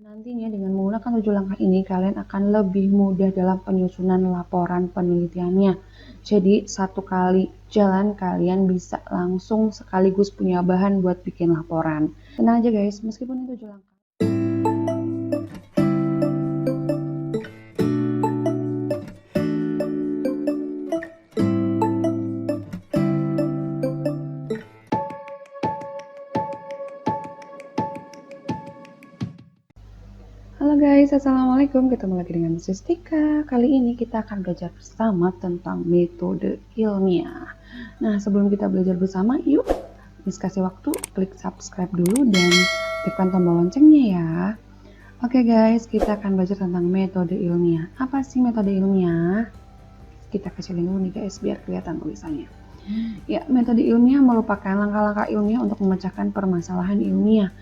Nantinya dengan menggunakan 7 langkah ini, kalian akan lebih mudah dalam penyusunan laporan penelitiannya. Jadi, satu kali jalan kalian bisa langsung sekaligus punya bahan buat bikin laporan. Tenang aja guys, meskipun itu 7 langkah. Halo guys, assalamualaikum. Ketemu lagi dengan Mrs. Tika. Kali ini kita akan belajar bersama tentang metode ilmiah. Nah, sebelum kita belajar bersama, yuk Miss kasih waktu klik subscribe dulu dan tekan tombol loncengnya ya. Oke guys, kita akan belajar tentang metode ilmiah. Apa sih metode ilmiah? Kita kecilin dulu nih guys, biar kelihatan tulisannya. Ya, metode ilmiah merupakan langkah-langkah ilmiah untuk memecahkan permasalahan ilmiah.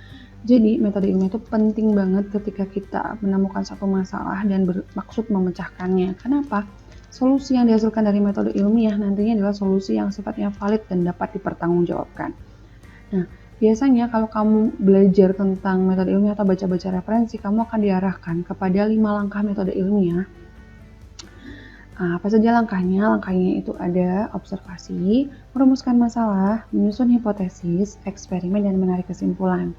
Jadi metode ilmiah itu penting banget ketika kita menemukan satu masalah dan bermaksud memecahkannya. Kenapa? Solusi yang dihasilkan dari metode ilmiah nantinya adalah solusi yang sifatnya valid dan dapat dipertanggungjawabkan. Nah, biasanya kalau kamu belajar tentang metode ilmiah atau baca-baca referensi, kamu akan diarahkan kepada 5 langkah metode ilmiah. Apa saja langkahnya? Langkahnya itu ada observasi, merumuskan masalah, menyusun hipotesis, eksperimen, dan menarik kesimpulan.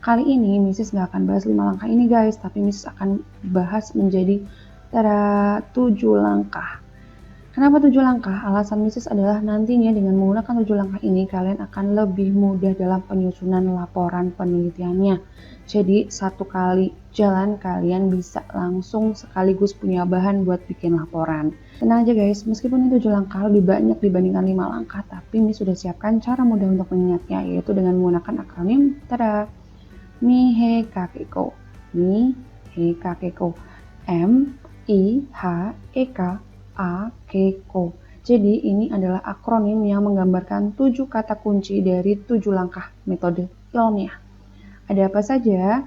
Kali ini Mrs. nggak akan bahas 5 langkah ini guys, tapi Mrs. akan bahas menjadi 7 langkah. Kenapa 7 langkah? Alasan Mrs. adalah nantinya dengan menggunakan 7 langkah ini, kalian akan lebih mudah dalam penyusunan laporan penelitiannya. Jadi satu kali jalan kalian bisa langsung sekaligus punya bahan buat bikin laporan. Tenang aja guys, meskipun itu 7 langkah lebih banyak dibandingkan 5 langkah, tapi Miss sudah siapkan cara mudah untuk mengingatnya, yaitu dengan menggunakan akronim MIHEKAKEKO. MIHEKAKEKO. MIHEKAKEKO. Jadi ini adalah akronim yang menggambarkan 7 kata kunci dari 7 langkah metode ilmiah. Ada apa saja?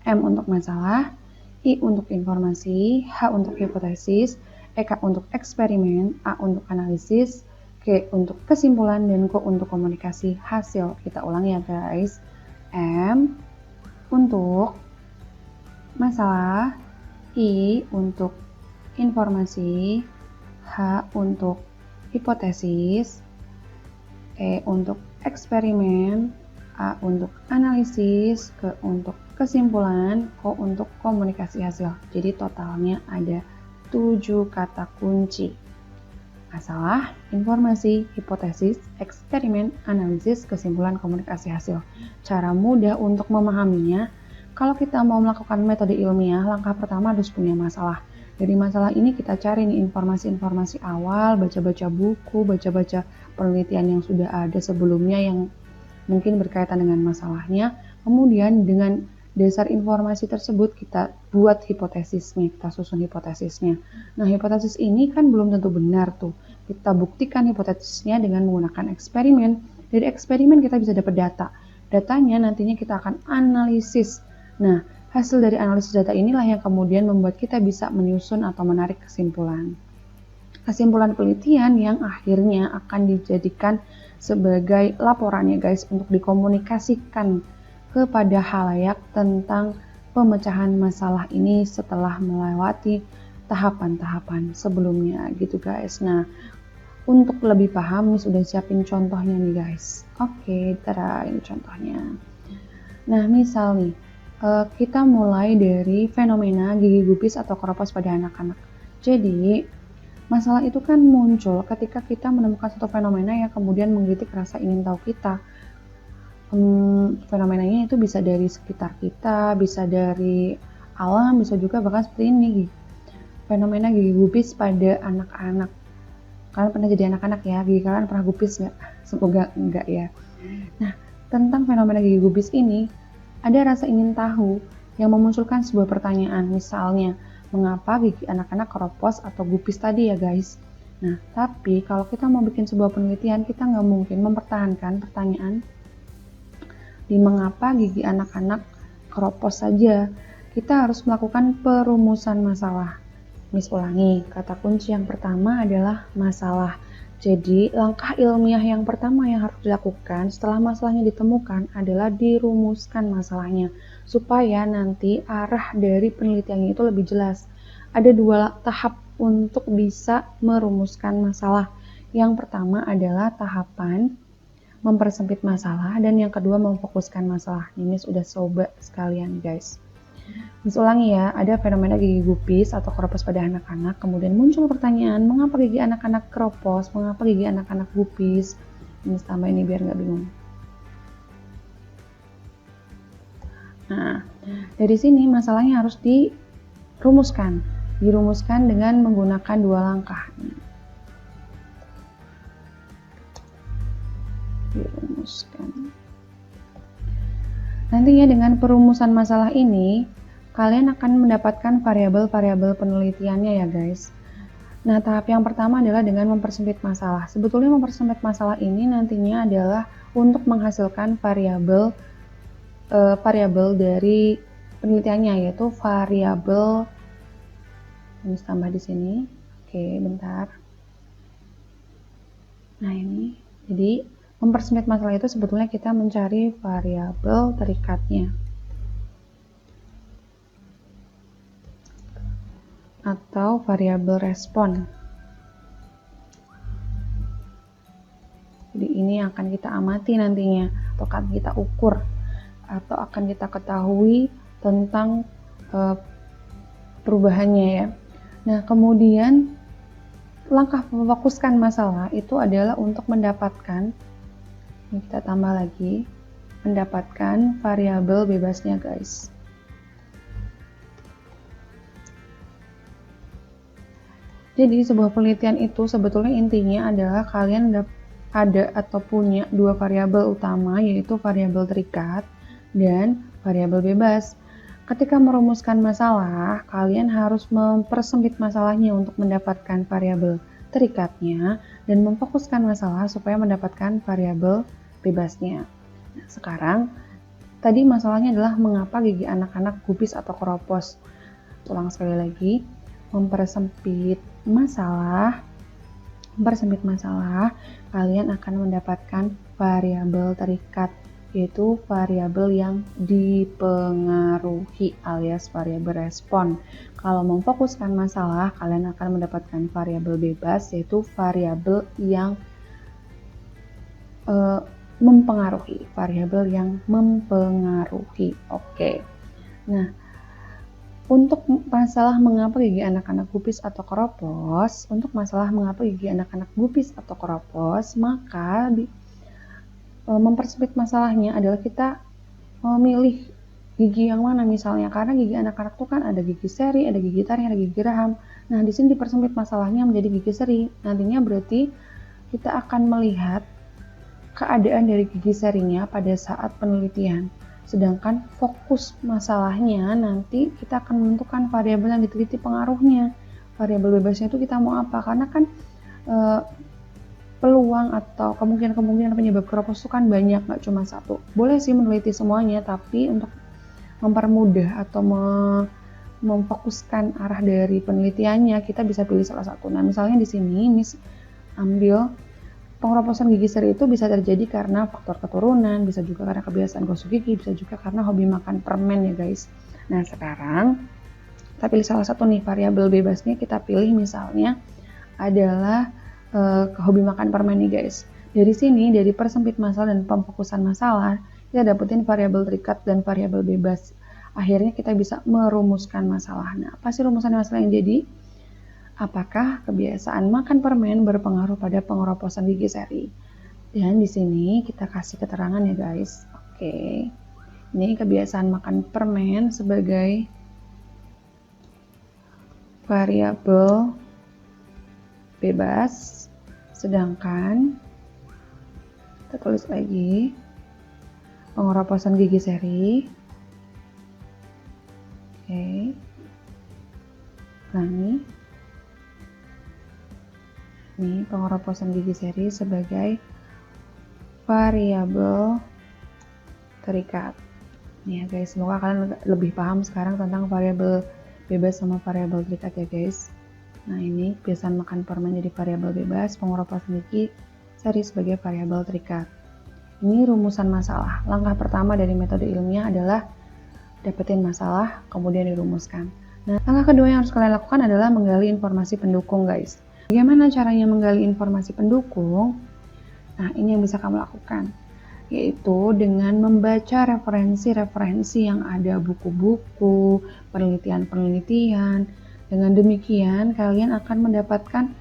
M untuk masalah, I untuk informasi, H untuk hipotesis, EK untuk eksperimen, A untuk analisis, K untuk kesimpulan, dan K untuk komunikasi hasil. Kita ulangi ya guys. M untuk masalah, I untuk informasi, H untuk hipotesis, E untuk eksperimen, A untuk analisis, K untuk kesimpulan, K untuk komunikasi hasil. Jadi totalnya ada 7 kata kunci. Masalah, informasi, hipotesis, eksperimen, analisis, kesimpulan, komunikasi hasil. Cara mudah untuk memahaminya, kalau kita mau melakukan metode ilmiah, langkah pertama harus punya masalah. Dari masalah ini kita cari nih informasi-informasi awal, baca-baca buku, baca-baca penelitian yang sudah ada sebelumnya yang mungkin berkaitan dengan masalahnya. Kemudian dengan dasar informasi tersebut kita buat hipotesisnya, kita susun hipotesisnya. Nah, hipotesis ini kan belum tentu benar tuh. Kita buktikan hipotesisnya dengan menggunakan eksperimen. Dari eksperimen kita bisa dapat data. Datanya nantinya kita akan analisis. Nah, hasil dari analisis data inilah yang kemudian membuat kita bisa menyusun atau menarik kesimpulan. Kesimpulan penelitian yang akhirnya akan dijadikan sebagai laporannya guys untuk dikomunikasikan kepada khalayak tentang pemecahan masalah ini setelah melewati tahapan-tahapan sebelumnya gitu guys. Nah, untuk lebih paham Miss udah siapin contohnya nih guys. Oke, ini contohnya. Nah, misal nih kita mulai dari fenomena gigi gubis atau keropos pada anak-anak. Jadi masalah itu kan muncul ketika kita menemukan satu fenomena yang kemudian menggelitik rasa ingin tahu kita. Fenomenanya itu bisa dari sekitar kita, bisa dari alam, bisa juga bahkan seperti ini. Fenomena gigi gubis pada anak-anak. Kalian pernah jadi anak-anak ya? Gigi kalian pernah gubis nggak? Semoga enggak ya. Nah, tentang fenomena gigi gubis ini, ada rasa ingin tahu yang memunculkan sebuah pertanyaan. Misalnya, mengapa gigi anak-anak keropos atau gubis tadi ya guys? Nah, tapi kalau kita mau bikin sebuah penelitian, kita nggak mungkin mempertahankan pertanyaan di mengapa gigi anak-anak keropos saja. Kita harus melakukan perumusan masalah. Miss ulangi, kata kunci yang pertama adalah masalah. Jadi langkah ilmiah yang pertama yang harus dilakukan setelah masalahnya ditemukan adalah dirumuskan masalahnya. supaya nanti arah dari penelitiannya itu lebih jelas. Ada 2 tahap untuk bisa merumuskan masalah. Yang pertama adalah tahapan mempersempit masalah, dan yang kedua memfokuskan masalah. Ini sudah coba sekalian guys. Mis ulangi ya, ada fenomena gigi gupis atau keropos pada anak-anak, kemudian muncul pertanyaan, mengapa gigi anak-anak keropos, mengapa gigi anak-anak gupis? Ini tambah ini biar nggak bingung. Nah, dari sini masalahnya harus dirumuskan dengan menggunakan 2 langkah. Dirumuskan. Nantinya dengan perumusan masalah ini, kalian akan mendapatkan variabel-variabel penelitiannya ya guys. Nah, tahap yang pertama adalah dengan mempersempit masalah. Sebetulnya mempersempit masalah ini nantinya adalah untuk menghasilkan variabel dari penelitiannya, yaitu variabel ini tambah di sini. Oke, bentar. Nah, ini. Jadi, mempersempit masalah itu sebetulnya kita mencari variabel terikatnya. Atau variabel respon. Jadi ini yang akan kita amati nantinya, atau akan kita ukur, atau akan kita ketahui tentang perubahannya ya. Nah, kemudian langkah memfokuskan masalah itu adalah untuk mendapatkan, ini kita tambah lagi, mendapatkan variabel bebasnya guys. Jadi sebuah penelitian itu sebetulnya intinya adalah kalian ada atau punya 2 variabel utama, yaitu variabel terikat dan variabel bebas. Ketika merumuskan masalah, kalian harus mempersempit masalahnya untuk mendapatkan variabel terikatnya dan memfokuskan masalah supaya mendapatkan variabel bebasnya. Nah, sekarang tadi masalahnya adalah mengapa gigi anak-anak gupis atau keropos. Ulang sekali lagi, mempersempit masalah, kalian akan mendapatkan variabel terikat, yaitu variabel yang dipengaruhi alias variabel respon. Kalau memfokuskan masalah, kalian akan mendapatkan variabel bebas, yaitu variabel yang mempengaruhi. Oke. Nah, untuk masalah mengapa gigi anak-anak gupis atau keropos, maka mempersempit masalahnya adalah kita memilih gigi yang mana misalnya, karena gigi anak-anak itu kan ada gigi seri, ada gigi taring, ada gigi geraham. Nah, di sini dipersempit masalahnya menjadi gigi seri. Nantinya berarti kita akan melihat keadaan dari gigi serinya pada saat penelitian. Sedangkan fokus masalahnya nanti kita akan menentukan variabel yang diteliti pengaruhnya. Variabel bebasnya itu kita mau apa? Karena kan peluang atau kemungkinan penyebab keropos itu kan banyak, nggak cuma satu. Boleh sih meneliti semuanya, tapi untuk mempermudah atau memfokuskan arah dari penelitiannya, kita bisa pilih salah satu. Nah, misalnya di sini Miss ambil pengeroposan gigi seri itu bisa terjadi karena faktor keturunan, bisa juga karena kebiasaan gosok gigi, bisa juga karena hobi makan permen ya guys. Nah, sekarang kita pilih salah satu nih, variabel bebasnya kita pilih misalnya adalah hobi makan permen nih guys. Dari sini, dari persempit masalah dan pemfokusan masalah, kita dapetin variabel terikat dan variabel bebas. Akhirnya kita bisa merumuskan masalah. Nah, apa sih rumusan masalah yang jadi? Apakah kebiasaan makan permen berpengaruh pada pengeroposan gigi seri? Dan di sini kita kasih keterangan ya guys. Oke. Ini kebiasaan makan permen sebagai variabel bebas. Sedangkan kita tulis lagi pengeroposan gigi seri. Oke. Ulangi. Ini pengeroposan gigi seri sebagai variabel terikat. Nih ya guys, semoga kalian lebih paham sekarang tentang variabel bebas sama variabel terikat ya guys. Nah, ini kebiasaan makan permen jadi variabel bebas, pengeroposan gigi seri sebagai variabel terikat. Ini rumusan masalah. Langkah pertama dari metode ilmiah adalah dapetin masalah, kemudian dirumuskan. Nah, langkah kedua yang harus kalian lakukan adalah menggali informasi pendukung, guys. Bagaimana caranya menggali informasi pendukung? Nah, ini yang bisa kamu lakukan, yaitu dengan membaca referensi-referensi yang ada, buku-buku, penelitian-penelitian. Dengan demikian, kalian akan mendapatkan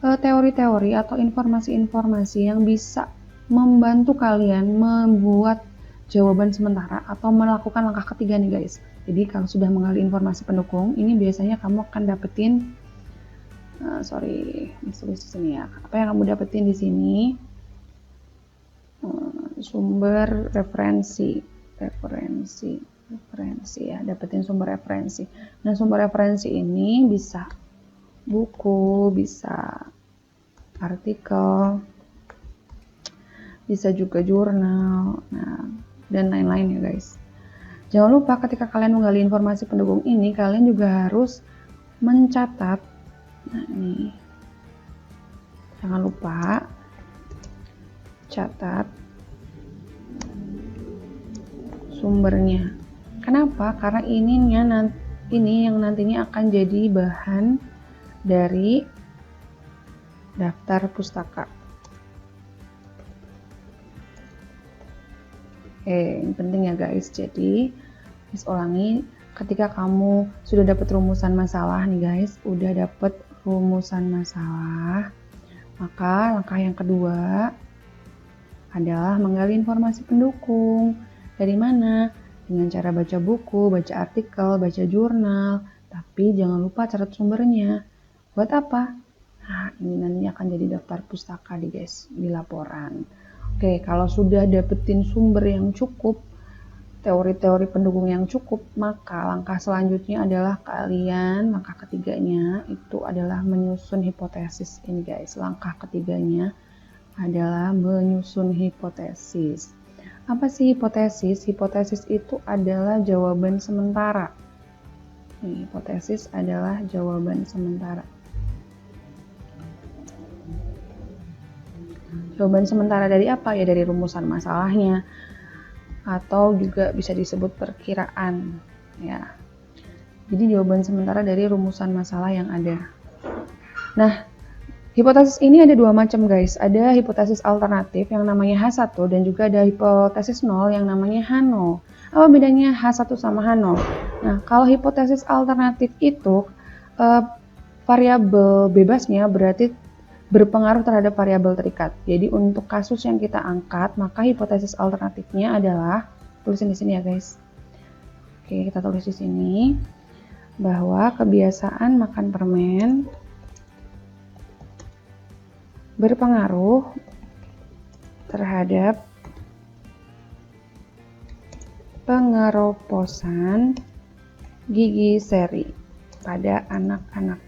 teori-teori atau informasi-informasi yang bisa membantu kalian membuat jawaban sementara atau melakukan langkah ketiga nih guys. Jadi kalau sudah menggali informasi pendukung, ini biasanya kamu akan dapetin tulis di sini ya. Apa yang kamu dapetin di sini? Sumber referensi ya, dapetin sumber referensi. Nah, sumber referensi ini bisa buku, bisa artikel, bisa juga jurnal, nah, dan lain-lain ya guys. Jangan lupa ketika kalian menggali informasi pendukung ini, kalian juga harus mencatat. Nah, ini jangan lupa catat sumbernya. Kenapa? Karena ini yang nantinya akan jadi bahan dari daftar pustaka. Ini penting ya guys. Jadi, ulangi, ketika kamu sudah dapat rumusan masalah nih guys, udah dapat rumusan masalah, maka langkah yang kedua adalah menggali informasi pendukung. Dari mana? Dengan cara baca buku, baca artikel, baca jurnal, tapi jangan lupa catat sumbernya. Buat apa? Nah, ini nanti akan jadi daftar pustaka nih guys, di laporan. Oke, kalau sudah dapetin sumber yang cukup, teori-teori pendukung yang cukup, maka langkah selanjutnya adalah langkah ketiganya itu adalah menyusun hipotesis ini guys. Langkah ketiganya adalah menyusun hipotesis. Apa sih hipotesis? Hipotesis itu adalah jawaban sementara. Hipotesis adalah jawaban sementara. Jawaban sementara dari apa? Ya dari rumusan masalahnya, atau juga bisa disebut perkiraan ya. Jadi jawaban sementara dari rumusan masalah yang ada. Nah, hipotesis ini ada dua macam guys. Ada hipotesis alternatif yang namanya H1 dan juga ada hipotesis 0 yang namanya H0. Apa bedanya H1 sama H0? Nah, kalau hipotesis alternatif itu variabel bebasnya berarti berpengaruh terhadap variabel terikat. Jadi untuk kasus yang kita angkat, maka hipotesis alternatifnya adalah, tulisin di sini ya guys. Oke, kita tulis di sini bahwa kebiasaan makan permen berpengaruh terhadap pengeroposan gigi seri pada anak-anak.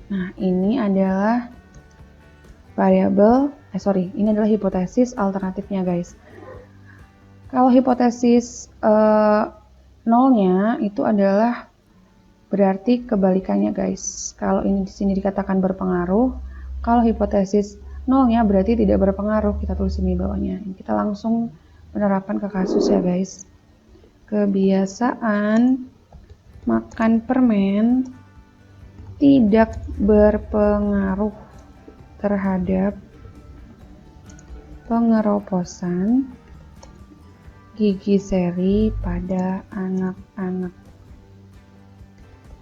Nah, ini adalah ini adalah hipotesis alternatifnya guys. Kalau hipotesis nolnya itu adalah berarti kebalikannya guys. Kalau ini di sini dikatakan berpengaruh, kalau hipotesis nolnya berarti tidak berpengaruh. Kita tulis ini bawahnya. Kita langsung penerapan ke kasus ya guys. Kebiasaan makan permen tidak berpengaruh terhadap pengeroposan gigi seri pada anak-anak.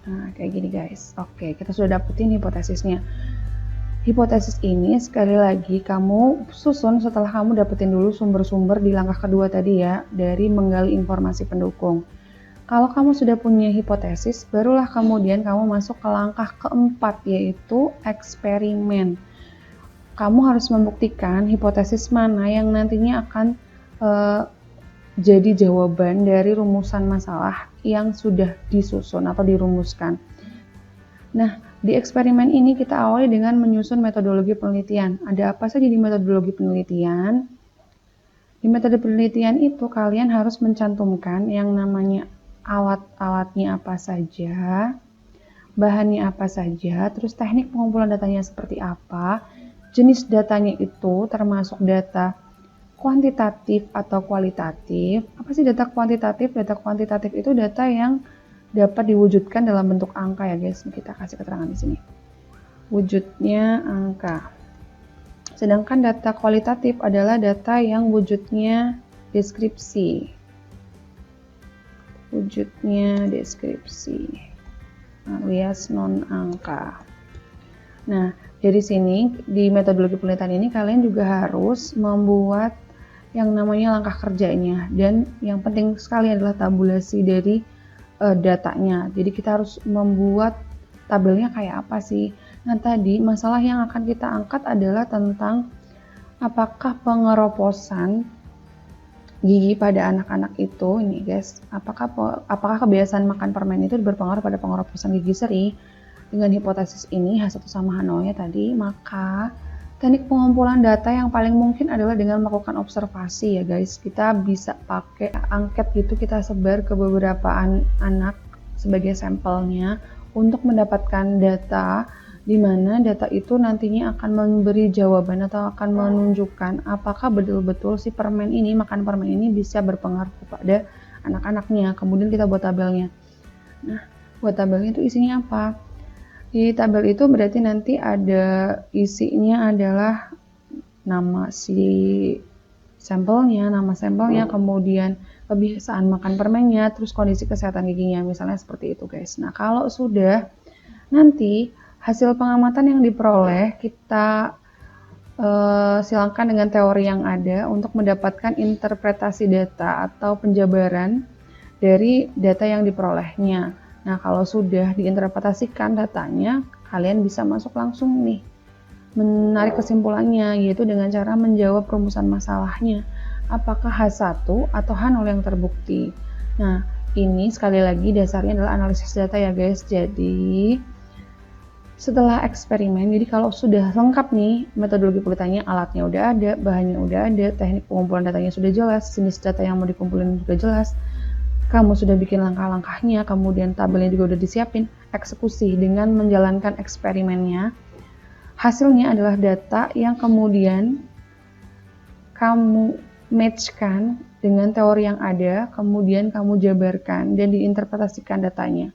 Nah, kayak gini guys. Oke, kita sudah dapetin hipotesisnya. Hipotesis ini sekali lagi kamu susun setelah kamu dapetin dulu sumber-sumber di langkah kedua tadi ya, dari menggali informasi pendukung. Kalau kamu sudah punya hipotesis, barulah kemudian kamu masuk ke langkah keempat, yaitu eksperimen. Kamu harus membuktikan hipotesis mana yang nantinya akan jadi jawaban dari rumusan masalah yang sudah disusun atau dirumuskan. Nah, di eksperimen ini kita awali dengan menyusun metodologi penelitian. Ada apa saja di metodologi penelitian? Di metode penelitian itu kalian harus mencantumkan yang namanya alat-alatnya apa saja, bahannya apa saja, terus teknik pengumpulan datanya seperti apa, jenis datanya itu termasuk data kuantitatif atau kualitatif. Apa sih data kuantitatif? Data kuantitatif itu data yang dapat diwujudkan dalam bentuk angka ya guys. Kita kasih keterangan di sini. Wujudnya angka. Sedangkan data kualitatif adalah data yang wujudnya deskripsi. Wujudnya deskripsi alias non angka. Nah, dari sini di metodologi penelitian ini kalian juga harus membuat yang namanya langkah kerjanya, dan yang penting sekali adalah tabulasi dari datanya. Jadi kita harus membuat tabelnya kayak apa sih. Nah, tadi masalah yang akan kita angkat adalah tentang apakah pengeroposan gigi pada anak-anak itu, ini guys, apakah kebiasaan makan permen itu berpengaruh pada pengeroposan gigi seri. Dengan hipotesis ini H1 sama H0 nya tadi, maka teknik pengumpulan data yang paling mungkin adalah dengan melakukan observasi ya guys. Kita bisa pakai angket gitu, kita sebar ke beberapa anak sebagai sampelnya untuk mendapatkan data, di mana data itu nantinya akan memberi jawaban atau akan menunjukkan apakah betul-betul si makan permen ini bisa berpengaruh kepada anak-anaknya. Kemudian kita buat tabelnya. Nah, buat tabelnya itu isinya apa? Di tabel itu berarti nanti ada isinya adalah nama sampelnya, kemudian kebiasaan makan permennya, terus kondisi kesehatan giginya, misalnya seperti itu guys. Nah, kalau sudah, nanti hasil pengamatan yang diperoleh kita silangkan dengan teori yang ada untuk mendapatkan interpretasi data atau penjabaran dari data yang diperolehnya. Nah, kalau sudah diinterpretasikan datanya, kalian bisa masuk langsung nih menarik kesimpulannya, yaitu dengan cara menjawab rumusan masalahnya. Apakah H1 atau H0 yang terbukti? Nah, ini sekali lagi dasarnya adalah analisis data ya guys. Jadi, setelah eksperimen, jadi kalau sudah lengkap nih metodologi penelitiannya, alatnya udah ada, bahannya udah ada, teknik pengumpulan datanya sudah jelas, jenis data yang mau dikumpulin juga jelas, kamu sudah bikin langkah-langkahnya, kemudian tabelnya juga udah disiapin, eksekusi dengan menjalankan eksperimennya. Hasilnya adalah data yang kemudian kamu matchkan dengan teori yang ada, kemudian kamu jabarkan dan diinterpretasikan datanya.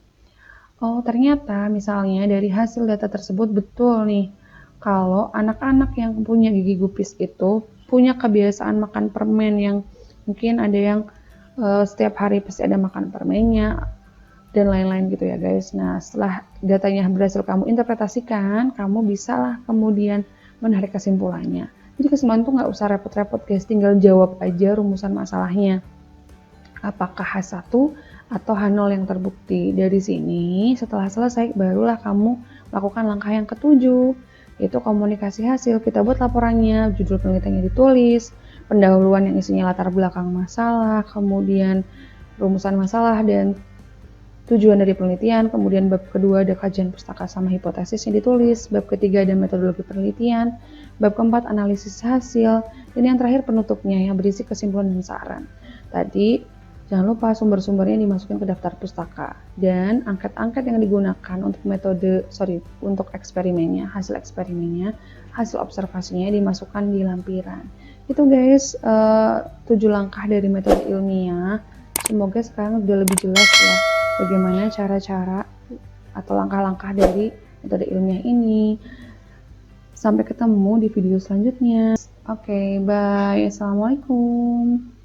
Oh, ternyata misalnya dari hasil data tersebut betul nih, kalau anak-anak yang punya gigi gupis itu punya kebiasaan makan permen yang mungkin ada yang setiap hari pasti ada makan permennya dan lain-lain gitu ya guys. Nah, setelah datanya berhasil kamu interpretasikan, kamu bisalah kemudian menarik kesimpulannya. Jadi kesimpulan tuh nggak usah repot-repot guys, tinggal jawab aja rumusan masalahnya. Apakah H1 atau H0 yang terbukti. Dari sini setelah selesai barulah kamu lakukan langkah yang ketujuh, yaitu komunikasi hasil. Kita buat laporannya, judul penelitiannya ditulis, pendahuluan yang isinya latar belakang masalah, kemudian rumusan masalah dan tujuan dari penelitian, kemudian bab kedua ada kajian pustaka sama hipotesis yang ditulis, bab ketiga ada metodologi penelitian, bab keempat analisis hasil, dan yang terakhir penutupnya yang berisi kesimpulan dan saran. Tadi jangan lupa sumber-sumbernya dimasukin ke daftar pustaka, dan angket-angket yang digunakan untuk untuk eksperimennya, hasil eksperimennya, hasil observasinya dimasukkan di lampiran. Itu guys 7 langkah dari metode ilmiah. Semoga sekarang udah lebih jelas ya bagaimana cara-cara atau langkah-langkah dari metode ilmiah ini. Sampai ketemu di video selanjutnya. Oke, bye. Assalamualaikum.